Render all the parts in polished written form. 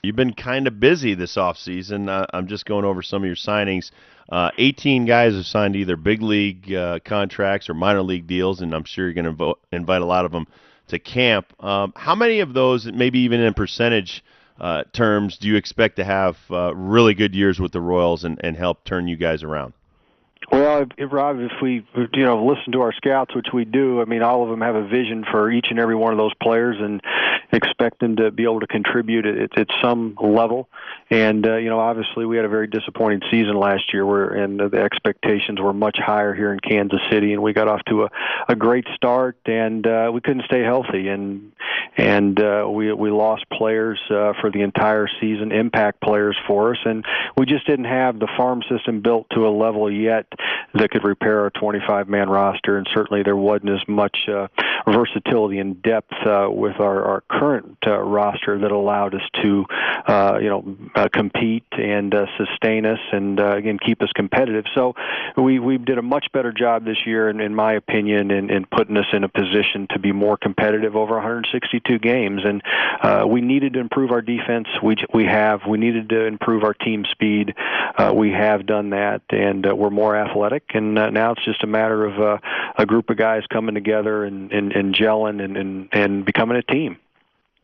You've been kind of busy this offseason. I'm just going over some of your signings. 18 guys have signed either big league contracts or minor league deals, and I'm sure you're going to invite a lot of them to camp. How many of those, maybe even in percentage terms, do you expect to have really good years with the Royals and help turn you guys around? Well, Rob, if we listen to our scouts, which we do, I mean, all of them have a vision for each and every one of those players and expect them to be able to contribute at some level. And obviously, we had a very disappointing season last year, and the expectations were much higher here in Kansas City, and we got off to a great start, and we couldn't stay healthy, and we lost players for the entire season, impact players for us, and we just didn't have the farm system built to a level yet that could repair our 25-man roster, and certainly there wasn't as much versatility and depth with our current roster that allowed us to, compete and sustain us and again keep us competitive. So we did a much better job this year, in my opinion, in putting us in a position to be more competitive over 162 games. And we needed to improve our defense. We needed to improve our team speed. We have done that, and we're more athletic. And now it's just a matter of a group of guys coming together and gelling and becoming a team.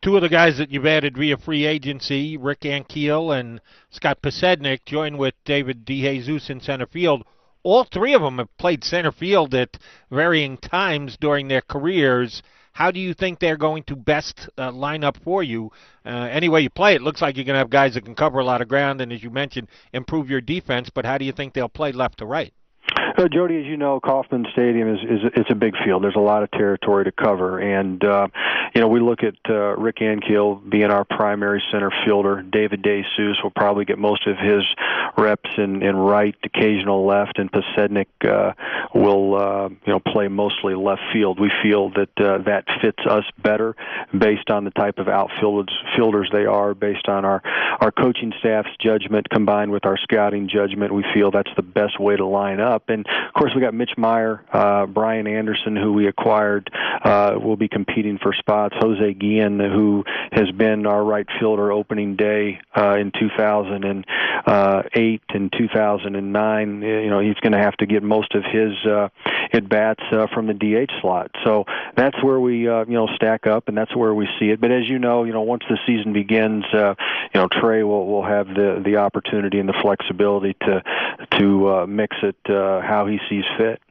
Two of the guys that you've added via free agency, Rick Ankiel and Scott Pasednik, joined with David DeJesus in center field. All three of them have played center field at varying times during their careers. How do you think they're going to best line up for you? Any way you play, it looks like you're going to have guys that can cover a lot of ground and, as you mentioned, improve your defense. But how do you think they'll play left to right? Jody, as you know, Kauffman Stadium is it's a big field. There's a lot of territory to cover, and we look at Rick Ankiel being our primary center fielder. David DeJesus will probably get most of his reps in right, occasional left, and Pasednik will play mostly left field. We feel that that fits us better based on the type of outfielders they are, based on our coaching staff's judgment combined with our scouting judgment. We feel that's the best way to line up. And of course, we got Mitch Meyer, Brian Anderson, who we acquired, will be competing for spots. Jose Guillen, who has been our right fielder opening day in 2008 and 2009. He's going to have to get most of his at bats from the DH slot. So that's where we stack up, and that's where we see it. But as you know, once the season begins, Trey will have the opportunity and the flexibility to mix it how he sees fit.